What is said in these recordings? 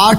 8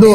2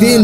3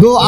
2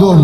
2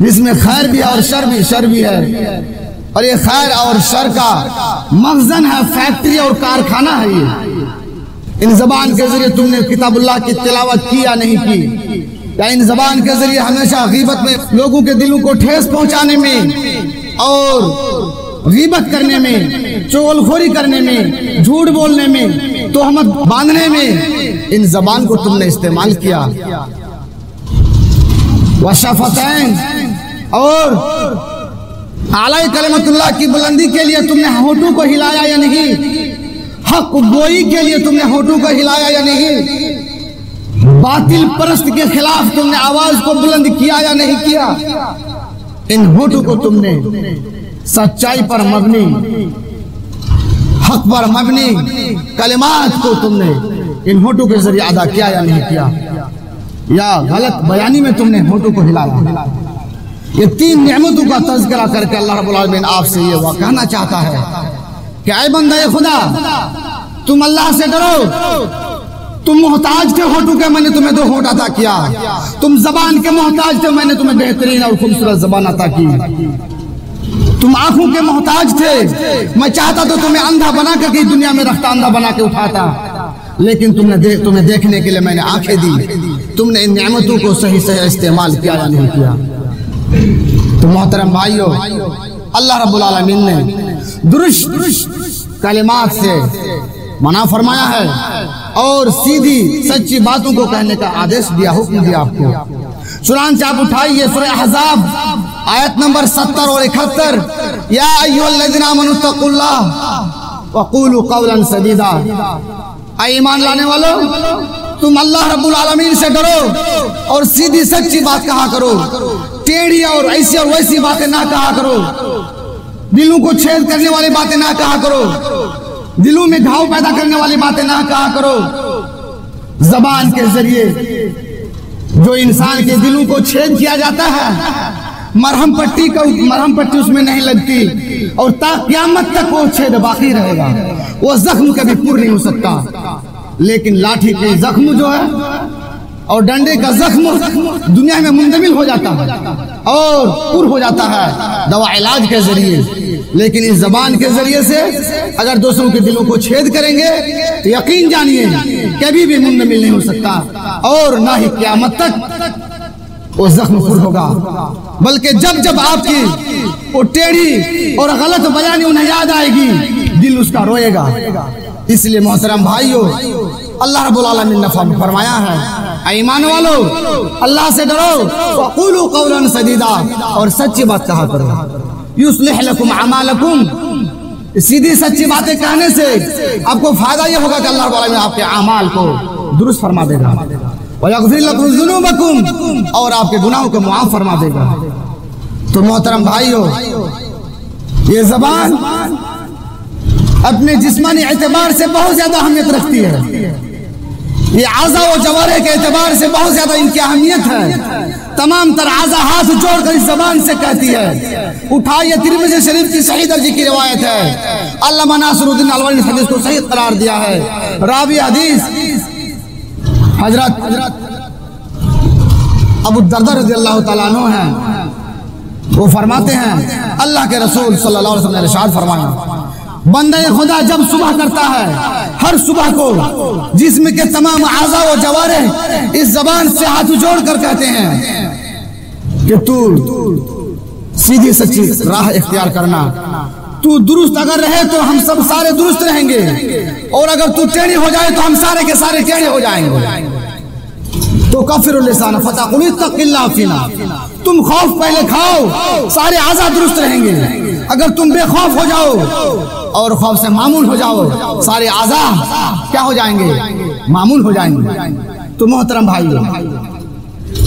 जिसमें खैर भी है और शर भी है, और ये खैर और शर का मखजन है, फैक्ट्री और कारखाना है ये। इन जबान के जरिए तुमने किताबुल्लाह की तिलावत की या नहीं की, या इन जबान के जरिए हमेशा गीबत में लोगों के दिलों को ठेस पहुंचाने में और गीबत करने में, चुगलखोरी करने में, झूठ बोलने में, तोहमत बांधने में इन जबान को तुमने इस्तेमाल किया। वशफतैन, और आला कलमतुल्लाह की बुलंदी के लिए तुमने होठों को हिलाया या नहीं, हक गोई के लिए तुमने होठों को हिलाया या नहीं, बातिल परस्त के खिलाफ तुमने आवाज को बुलंद किया या नहीं किया। इन होठों को तुमने सच्चाई पर मबनी, हक पर मबनी कलिमात को तुमने इन होठों के जरिए अदा किया या नहीं किया, या गलत बयानी में तुमने होठों को हिलाया। ये तीन नेमतों का तज़किरा करके अल्लाह रब्बुल आलमीन आपसे ये वह कहना चाहता है कि ऐ बंदा खुदा, तुम अल्लाह से डरो। तुम मोहताज थे होठों के, मैंने तुम्हें 2 होठ अता किया। तुम जबान के मोहताज थे, मैंने तुम्हें बेहतरीन और खूबसूरत जबान अता की। तुम आंखों के मोहताज थे, मैं चाहता तो तुम्हें अंधा बना कर की दुनिया में रखता, अंधा बना के उठाता, लेकिन तुम्हें देखने के लिए मैंने आंखें दी। तुमने इन नेमतों को सही सही इस्तेमाल किया या नहीं किया। तो मोहतरम भाइयों, अल्लाह रब्बुल आलमीन ने दुरुस्त कलिमात से मना फरमाया है और सीधी सच्ची बातों को कहने का आदेश दिया, हुक्म दिया आपको। चुनांचे आप उठाइए सूरह अहज़ाब आयत नंबर 70 और 71, या अय्युहल्लज़ीना आमनू तक़ुल्लाह वक़ूलू क़ौलन सदीदा। ऐ ईमान लाने वालों, तुम अल्लाह रब्बुल आलमीन से डरो और सीधी सच्ची बात कहा करो, टेढ़ी और ऐसी और वैसी बातें ना कहा करो, दिलों को छेद करने वाली बातें ना कहा करो, दिलों में घाव पैदा करने वाली बातें ना कहा करो। जबान के जरिए जो इंसान के दिलों को छेद किया जाता है, मरहम पट्टी उसमें नहीं लगती और ता क़यामत तक वो छेद बाकी रहेगा, वो जख्म कभी पूर्ण नहीं हो सकता। लेकिन लाठी के जख्म जो है और डंडे का जख्म दुनिया में मुंतमिल हो जाता है और पूर्ण हो जाता है दवा इलाज के जरिए। लेकिन इस जबान के जरिए से अगर दूसरों के दिलों को छेद करेंगे तो यकीन जानिए कभी भी मुंतमिल नहीं हो सकता और ना ही क़यामत तक वो जख्म पूर्ण होगा। बल्कि जब जब आपकी वो टेढ़ी और गलत बयानी उन्हें याद आएगी, दिल उसका रोएगा। इसलिए मोहतरम भाइयों, अल्लाह रब्बुल आलमीन ने फरमाया है, ऐ ईमान वालों, अल्लाह से डरो, वक़ूलू क़ौलन सदीदा, और सच्ची बात कहा करो। युस्लिह लकुम अमालकुम, सीधी सच्ची बातें कहने से आपको फायदा यह होगा कि अल्लाह रब्बुल आलमीन आपके अमाल को दुरुस्त फरमा देगा, व यग़फिर लकुम ज़ुनूबकुम, और आपके गुनाहों को मुआफ़ फरमा देगा। तो मोहतरम भाइयों, ये ज़बान अपने जिस्मानी एतबार से बहुत ज्यादा अहमियत रखती है। ये आज़ा व जवारे के एतबार से बहुत ज्यादा इनकी अहमियत है। तमाम तर आज़ा हाथ जोड़कर इस जबान से कहती है। उठाइए, तिरमिज़ी शरीफ की सही दर्जे की रिवायत है, अल्लामा नासिरुद्दीन अलवानी ने हदीस को सही करार दिया है। रावी हदीस हजरत अबू दरदा रज़ियल्लाहु ताला अन्हु हैं। वो फरमाते हैं, अल्लाह के रसूल सल्लल्लाहु अलैहि वसल्लम ने इरशाद फरमाया, बंदा खुदा जब सुबह करता है, हर सुबह को जिस्म के तमाम आज़ा व जवारे इस जबान से हाथ जोड़कर कहते हैं कि तू सीधी सच्ची राह इख्तियार करना, तू दुरुस्त अगर रहे तो हम सब सारे दुरुस्त रहेंगे, और अगर तू टेढ़ी हो जाए तो हम सारे के सारे टेढ़े हो जाएंगे। तो कफिरुल लिसान फतकुल इत्तक़िल्लाह फीना, तुम खौफ पहले खाओ, सारे आज़ा दुरुस्त रहेंगे। अगर तुम बेखौफ हो जाओ और खौफ से मामूल हो जाओ, सारे आज़ा क्या हो जाएंगे? मामूल हो जाएंगे। तो मोहतरम भाइयों,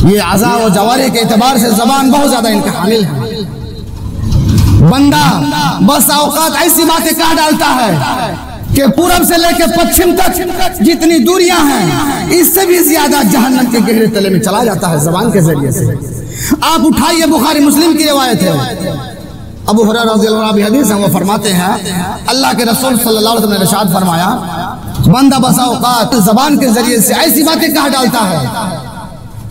ये आज़ा और जवारे के एतबार से ज़बान बहुत ज्यादा इनके हामिल है। बंदा बस औकात ऐसी बातें कह डालता है कि पूरब से लेकर पश्चिम तक जितनी दूरियां हैं, इससे भी ज्यादा जहन्नम के गहरे तले में चला जाता है ज़बान के जरिए से। आप उठाइए, बुखारी मुस्लिम की रिवायत है, अबू हुरैरा रज़ियल्लाहु अन्हु हदीस है, वो फरमाते हैं, अल्लाह के रसूल सल्लल्लाहु अलैहि वसल्लम ने इरशाद फरमाया, बंदा बसा औकात ज़बान के जरिए से ऐसी बातें कह डालता है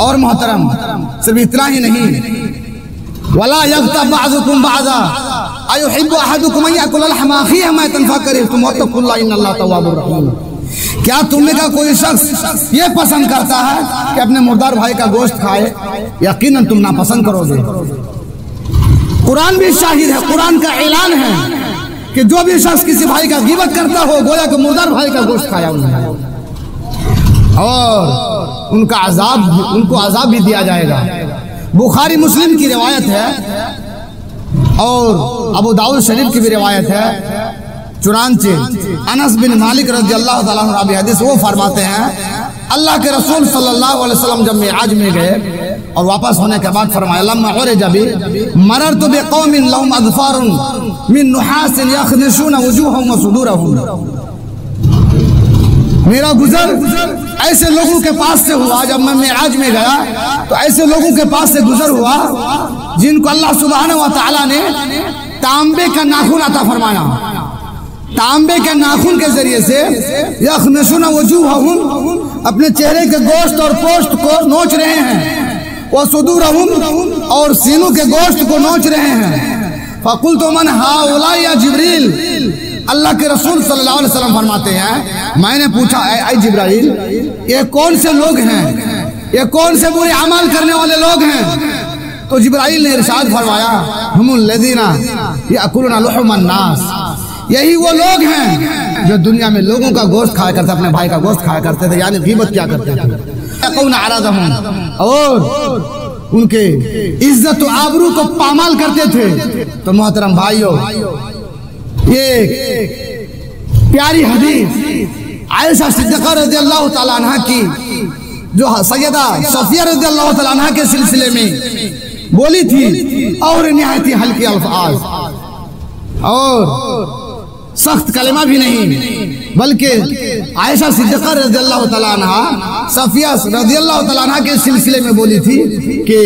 और मोहतरम सिर्फ इतना ही नहीं, वला यग़्तब बअज़ुकुम बअज़ा अयुहिब्बु अहदुकुम अन यअकुल लहमा अख़ीहि मैतन फकरिहतुम वत्तक़ुल्लाह इन्नल्लाह तव्वाबुर रहीम। क्या तुम में का कोई शख्स ये पसंद करता है कि अपने मुर्दार भाई का गोश्त खाए? यकीनन तुम नापसंद करोगे। कुरान भी शाहिद है, कुरान का ऐलान है कि जो भी शख्स किसी भाई का ग़ीबत करता हो गोया कि मुर्दार भाई का गोश्त खाया उन्होंने, और उनको अजाब भी दिया जाएगा। बुखारी मुस्लिम की रिवायत है और अबू दाऊद शरीफ की भी रिवायत है। चुनांचे अनस बिन मालिक रज़ियल्लाहु ताला अन्हु रावी हदीस, वो फरमाते हैं अल्लाह के रसूल सल्लल्लाहु अलैहि वसल्लम जब मेराज में गए और वापस होने के बाद फरमाया लम्मा उरज बी मररतु बिक़ौमिन लहुम अज़फ़ारुन मिन नुहासिन यख़निशून वुजूहहुम व सुदूरहुम। मेरा गुजर ऐसे लोगों के पास से हुआ, जब मैं मेराज में गया तो ऐसे लोगों के पास से गुजर हुआ जिनको अल्लाह सुब्हानहू व तआला ने तांबे का नाखून अता फरमाया। तांबे के नाखून के जरिए से यख़निशून वुजूहहुम, अपने चेहरे के गोश्त और पोस्ट को नोच रहे हैं, वो सुदूरहुम, और सीनों के गोश्त को नोच रहे हैं। फ़क़ुल्तु मन हाउलाई या जिब्रील, अल्लाह के रसूल सल्लल्लाहु अलैहि वसल्लम फरमाते हैं मैंने पूछा ऐ जिब्राइल ये कौन से लोग हैं, ये कौन से बुरे अमल करने वाले लोग हैं? तो जिब्राइल ने इरशाद फरमाया हुमुल लज़ीना यअकुलूना लुहुमन नास, यही वो लोग हैं जो दुनिया में लोगों का गोश्त खाया करते, अपने भाई का गोश्त खाया करते थे, यानी ग़ीबत क्या करते थे और उनके इज्जत और आबरू को पामाल करते थे। तो मोहतरम भाइयों, ये प्यारी हदीस आयशा सिद्दीक़ा रज़ियल्लाहु ताला अन्हा की, जो सैयदा सफिया रज़ियल्लाहु ताला अन्हा के सिलसिले में बोली थी, और निहायत ही हल्की अल्फाज और सख्त कलमा भी नहीं, बल्कि आयशा सिद्दीक़ा रज़ियल्लाहु ताला अन्हा सफिया रज़ियल्लाहु ताला अन्हा के सिलसिले में बोली थी कि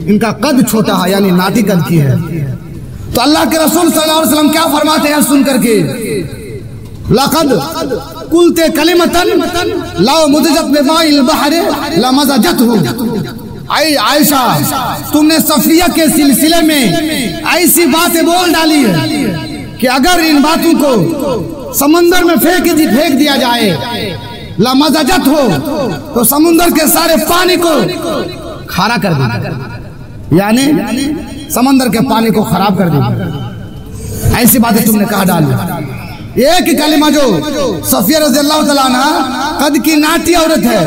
इनका कद छोटा है, यानी नाटी कद की है। तो अल्लाह के रसूल सल्लल्लाहु अलैहि वसल्लम क्या फरमाते हैं सुन करके, लक़द कुल्ते कलिमतन लाउ मुदजत बिमाइल बहर लमज़जतहु। आयशा, तुमने सफिया के सिलसिले में ऐसी बातें बोल डाली है कि अगर इन बातों को समंदर में फेंक दिया जाए, लमज़जत हो, तो समुंदर के सारे पानी को खारा कर देगा, यानी समंदर के पानी को खराब कर देगा। ऐसी बातें तुमने कहा डाली। एक कलिमा जो सफिया रज़ियल्लाहु ताला अन्हा कद की नाटी औरत है,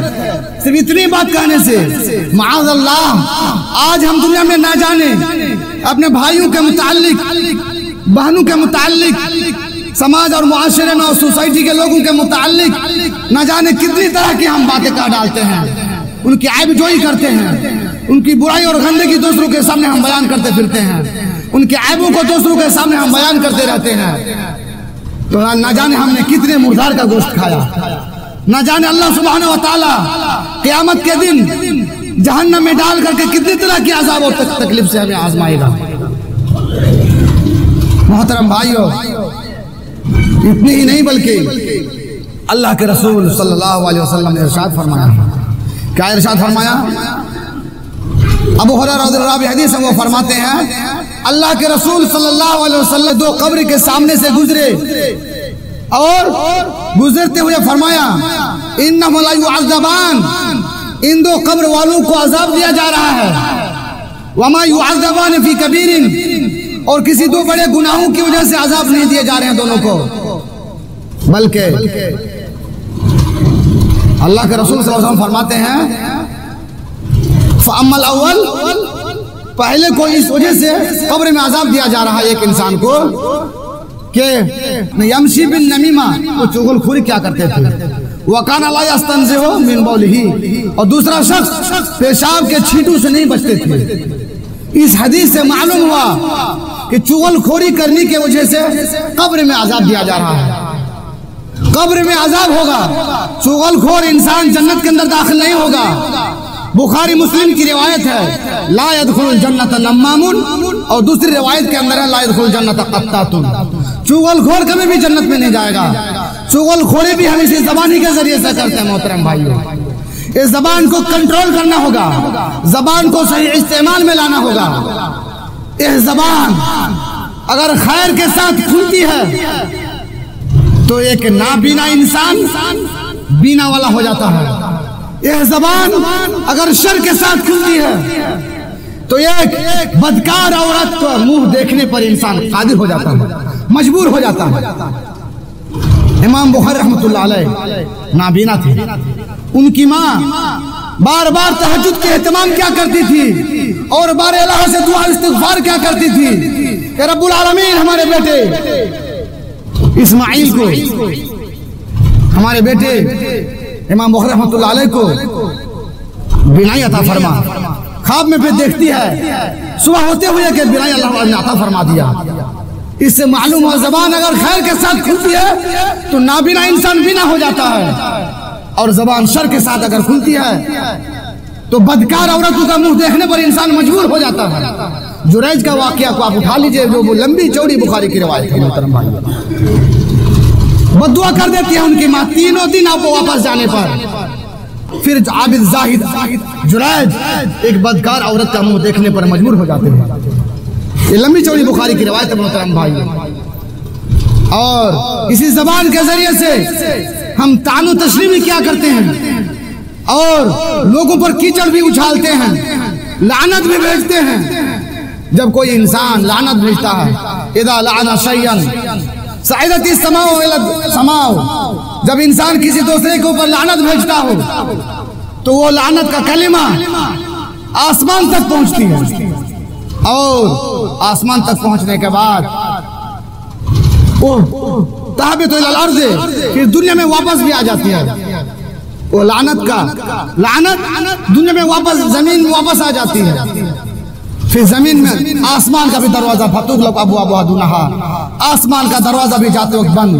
सिर्फ इतनी बात कहने से माअज़ल्लाह आज हम दुनिया में ना जाने अपने भाइयों के मुताल्लिक, बहनों के मुताल्लिक, समाज और मुआशरे में और सोसाइटी के लोगों के मुताल्लिक न जाने कितनी तरह की हम बातें कह डालते हैं, उनकी ऐबजोई करते हैं, उनकी बुराई और गंदगी दूसरों के सामने हम बयान करते फिरते हैं, उनके ऐबों को दूसरों के सामने हम बयान करते रहते हैं। तो न जाने हमने कितने मुर्दार का गोश्त खाया, न जाने अल्लाह सुब्हानहू व तआला क़यामत के दिन जहन्नम में डाल करके कितनी तरह की अज़ाब और तकलीफ से हमें आजमाएगा। मोहतरम भाइयों, इतनी ही नहीं बल्कि अल्लाह के रसूल सल्लल्लाहु अलैहि वसल्लम ने इरशाद फरमाया। क्या इरशाद फरमाया? अबू हुरैरा रज़ियल्लाहु अन्हु हदीस में वो फरमाते हैं अल्लाह के रसूल सल्लल्लाहु अलैहि वसल्लम दो कब्र के सामने से गुजरे और गुजरते हुए फरमाया इन्नहुम ला युअज़्ज़बान, इन दो कब्र वालों को अजाब दिया जा रहा है। वमा युअज़्ज़बान फी कबीरिन, और किसी दो बड़े गुनाहों की वजह से अजाब नहीं दिए जा रहे हैं दोनों को, बल्कि अल्लाह के रसूल सल्लल्लाहु अलैहि वसल्लम फरमाते हैं फ़अम्मल अव्वल, पहले को इस वजह से कब्र में अजाब दिया जा रहा है एक इंसान को कि यमशी बिन नमीमा, वो चुगलखोरी क्या करते थे, वकाना ला यस्तंज़िहु मिन बौलिही, और दूसरा शख्स पेशाब के छींटों से नहीं बचते थे। इस हदीस से मालूम हुआ कि चुगलखोरी करने की वजह से कब्र में अजाब दिया जा रहा है, कब्र में अजाब होगा। चुगलखोर इंसान जन्नत के अंदर दाखिल नहीं होगा। बुखारी मुस्लिम की रिवायत है ला यदखुलुल जन्नत नम्मामुन, और दूसरी रिवायत के अंदर है ला यदखुलुल जन्नत क़त्तातुन, चुगलखोर कभी भी जन्नत में नहीं जाएगा। चुगलखोरी भी हम इसी ज़बानी के जरिए से करते हैं। मोहतरम भाइयों, इस ज़बान को कंट्रोल करना होगा, ज़बान को सही इस्तेमाल में लाना होगा। यह ज़बान अगर खैर के साथ खुलती है तो एक नाबीना इंसान बीना वाला हो जाता है। यह ज़बान अगर शर के साथ खुलती है तो एक बदकार औरत को मुंह देखने पर इंसान कादिर हो जाता है, मजबूर हो जाता है। इमाम बुखारी रहमतुल्लाह अलैह नाबीना थे। उनकी माँ बार बार तहज्जुद के एहतमाम क्या करती थी और बार अल्लाह से दुआ इस्तिग़फ़ार क्या करती थी कि रब्बुल आलमीन हमारे बेटे इस्माइल को, हमारे बेटे इमाम बुखारी रहमतुल्लाह अलैह को बिनाई अता फरमा। ख्वाब में फिर देखती है सुबह होते हुए कि बिनाई अल्लाह ने अता फरमा दिया। इससे मालूम हो ज़बान अगर खैर के साथ खुलती है तो नाबीना इंसान बिना हो जाता है, और ज़बान शर के साथ अगर खुलती है तो बदकार औरतों का मुंह देखने पर इंसान मजबूर हो जाता है। जुरैज का वाकया को आप उठा लीजिए, जो वो लंबी चौड़ी बुखारी की रिवायत है। मोहतरम भाई, बद्दुआ कर देती है उनकी माँ 3 दिन आपको वापस जाने पर। फिर आबिद जाहिद जुरैज एक बदकार औरत का मुंह देखने पर मजबूर हो जाते हैं। ये लंबी चौड़ी बुखारी की रिवायत है मोहतरम भाई। और इसी ज़बान के जरिए से हम तानो तस्लीमी क्या करते हैं और लोगों पर कीचड़ भी उछालते हैं, लानत भी भेजते हैं। जब कोई इंसान लानत भेजता है, इदा लाना शय्यन सईदती समाओ इला समाओ, जब इंसान किसी दूसरे के ऊपर लानत भेजता हो तो वो लानत का कलिमा आसमान तक पहुंचती है, और आसमान तक पहुंचने के बाद वो ताबे तो इला अर्ज़, फिर दुनिया में वापस भी आ जाती है। वो लानत दुनिया में वापस जमीन में वापस आ जाती है। फिर जमीन में आसमान का भी दरवाजा फतुगलक अबवाबुहा दुनहा, आसमान का दरवाजा भी जाते वक्त बंद,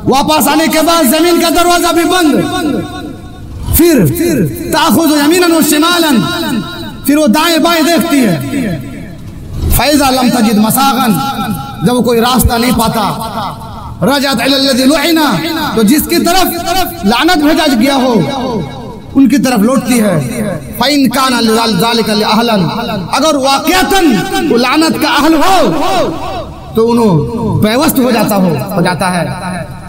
वापस आने के बाद जमीन का दरवाजा भी बंद। फिर ताखुज़ु यमीनन व शिमालन, फिर वो दाएं बाएं देखती है। फैज़ा लम तजिद मसागन, जब वो कोई रास्ता नहीं पाता, रजअत इलल्लज़ी लुइना, तो जिसकी तरफ लानत भेजा गया हो उनकी तरफ लौटती है। फ़इन काना ज़ालिका लिअहलन, अगर वाक़अतन वो लानत का अहल हो तो उन्हें पैवस्त हो जाता है,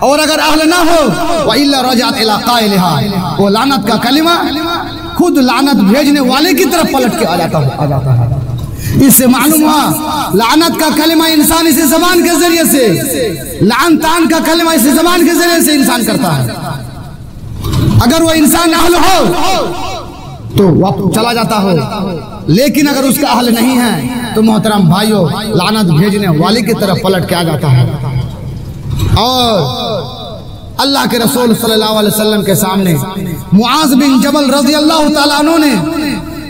और अगर अहल ना हो व इल्ला रजअत इला क़ाइलिहा, वो लानत का कलिमा खुद लानत भेजने वाले की तरफ पलट के आ जाता है। इससे मालूम हुआ लानत का कलिमा इंसान इसी ज़बान के जरिए से, लान तान का कलिमा इसी ज़बान के जरिए से इंसान करता है। अगर वो इंसान अहल हो तो वापस चला जाता हो, लेकिन अगर उसका अहल नहीं है तो मोहतरम भाइयों लानत भेजने वाले की तरफ पलट के आ जाता है। और अल्लाह के रसूल सल्लल्लाहु अलैहि वसल्लम के सामने मुआज़ बिन जबल रज़ियल्लाहु ताला अन्हु ने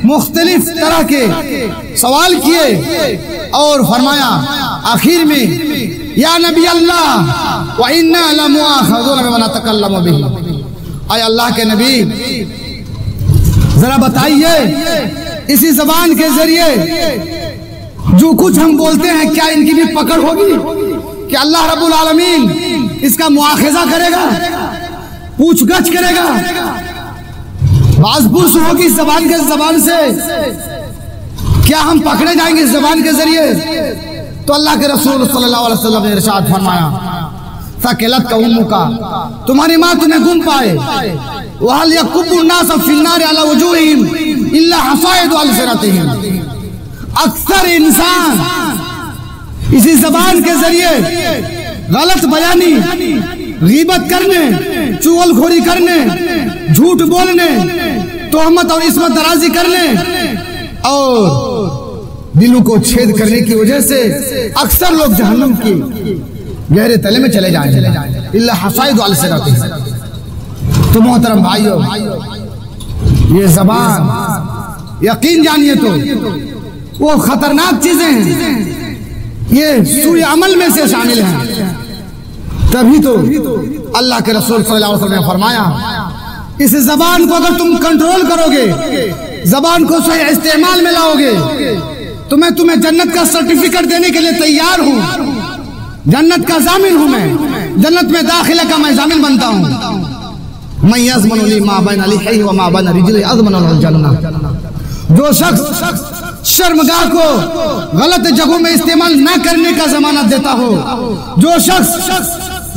मुख्तलिफ तरह के सवाल किए और फरमाया आखिर में, या नबी अल्लाह व इन्ना लमुआख़ज़ून बिमा नतकल्लमु बिही, आय अल्लाह के नबी जरा बताइए इसी ज़बान के जरिए जो कुछ हम बोलते हैं क्या इनकी भी पकड़ होगी? क्या अल्लाह रब्बुल आलमीन इसका मुआख़ज़ा करेगा, पूछगछ करेगा, बाज़पुरस होगी इस ज़बान से? क्या हम पकड़े जाएंगे इस ज़बान के जरिए? तो अल्लाह के रसूल सल्लल्लाहु अलैहि वसल्लम ने इरशाद फरमाया, सकिलत का उम्मुका, तुम्हारी माँ तुम्हें गुम पाए, वहल यकुब्बु नास फिन्नार अला वजूहिहिम इल्ला हसाइदु अलसिनतिहिम, अक्सर इंसान इसी ज़बान के जरिए गलत बयानी, गीबत करने, चुगलखोरी करने, झूठ बोलने, तोहमत और इस्मत दराजी करने और दिलों को छेद करने की वजह से अक्सर लोग जहन्नम की गहरे तले में चले जाएंगे। इल्ला हसाइदु अलसिनतिहिम। तो मोहतरम भाइयों, ये ज़बान यकीन जानिए तो वो खतरनाक चीजें हैं, ये सूर्य अमल में से शामिल हैं। तभी तो अल्लाह के रसूल सल्लल्लाहु अलैहि वसल्लम ने फरमाया, इस ज़बान को अगर तुम कंट्रोल करोगे, ज़बान को सही इस्तेमाल में लाओगे, तो मैं तुम्हें जन्नत का सर्टिफिकेट देने के लिए तैयार हूँ। जन्नत का जामिन हूँ मैं, जन्नत में दाखिला का मैं जामिन बनता हूँ। मैं यज़मनु ली मा बैन लिहिही व मा बैन रिजलिही अज़मनु लहुल जन्नह। जो शख्स शर्मगाह को गलत जगहों में इस्तेमाल ना करने का जमानत देता हो, जो शख्स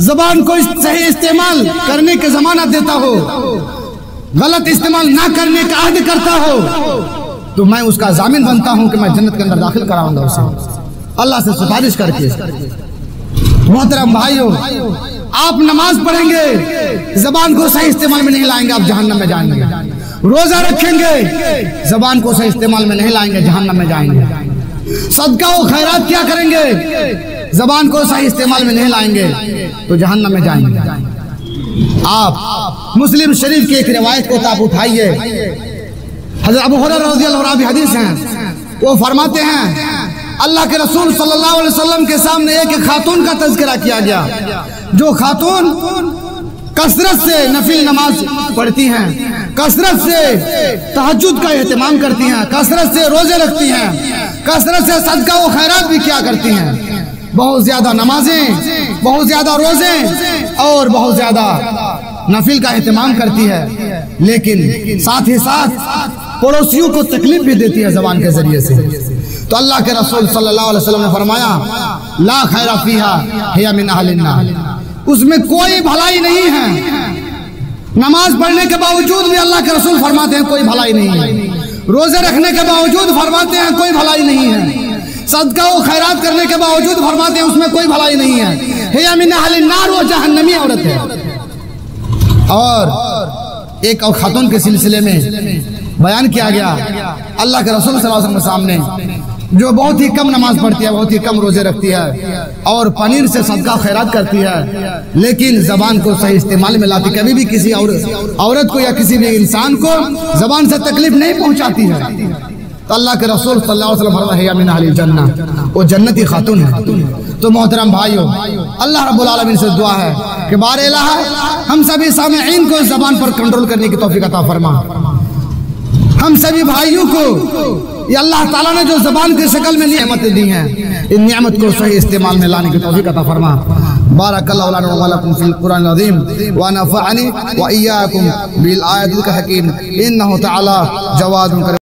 ज़बान को सही इस्तेमाल करने की जमानत देता हो, गलत इस्तेमाल ना करने का अहद करता हो, तो मैं उसका जामिन बनता हूं कि मैं जन्नत के अंदर दाखिल कराऊंगा उसे, अल्लाह से सिफारिश करके। मोहतरम भाइयों, आप नमाज पढ़ेंगे, ज़बान को सही इस्तेमाल में नहीं लाएंगे, आप जहन्नम में जाएंगे। रोजा रखेंगे, ज़बान को सही इस्तेमाल में नहीं लाएंगे, जहन्नम में जाएंगे। सदका व खैरात क्या करेंगे, ज़बान को सही इस्तेमाल में नहीं लाएंगे तो जहन्नम में जाएंगे। आप मुस्लिम शरीफ की एक रिवायत को आप उठाइए, हज़रत अबू हुरैरा रज़ियल्लाहु अन्हु हदीस हैं, वो फरमाते हैं अल्लाह के रसूल सल्लल्लाहु अलैहि वसल्लम के सामने एक खातून का तज़किरा किया गया, जो खातून कसरत से नफिल नमाज पढ़ती हैं, कसरत से तहज्जुद का एहतमाम करती हैं, कसरत से रोजे रखती हैं, कसरत से सदका व खैरात भी क्या करती हैं, बहुत ज्यादा नमाजें, बहुत ज्यादा रोजे और बहुत ज्यादा नफिल का एहतमाम करती है, लेकिन साथ ही साथ पड़ोसियों को तकलीफ भी देती है ज़बान के जरिए से। तो अल्लाह के रसूल सल्लल्लाहु अलैहि वसल्लम ने फरमाया ला खैरा फीहा हिया मिन अहलिन नार, उसमें कोई भलाई नहीं है। नमाज पढ़ने के बावजूद भी अल्लाह के रसूल फरमाते हैं कोई भलाई नहीं है, रोजे रखने के बावजूद फरमाते हैं कोई भलाई नहीं है, सदका व खैरात करने के बावजूद फरमाते हैं उसमें कोई भलाई नहीं है, हिया मिन अहलिन नार, वो जहन्नमी औरत है। और एक और खातून के सिलसिले में बयान किया गया अल्लाह के रसूल सल्लल्लाहु अलैहि वसल्लम के सामने, जो बहुत ही कम नमाज पढ़ती है, बहुत ही कम रोजे रखती है और पनीर से सदका खैरात करती है, लेकिन ज़बान को सही इस्तेमाल में लाती, कभी भी किसी औरत को या किसी भी इंसान को ज़बान से तकलीफ नहीं पहुंचाती है। तो अल्लाह के रसूल सल्लल्लाहु अलैहि वसल्लम फरमाया या मिन अहलिल जन्नह, वो जन्नती खातून है। तो मोहतरम भाइयों, अल्लाह रब्बुल आलमीन से दुआ है कि बारे इलाहा हम सभी सामईन को ज़बान पर कंट्रोल करने की तौफीक अता फरमा। हम सभी भाइयों को ये अल्लाह ताला ने जो ज़बान की शक्ल में नेमतें दी हैं, इन नेमत को सही इस्तेमाल में लाने की तौफीक अता फरमा। बारकल्लाहु लना व लकुम फिल कुरानिल अज़ीम व नफ़अनी व इय्याकुम बिल आयातिल हकीम इन्नहु तआला जवादुन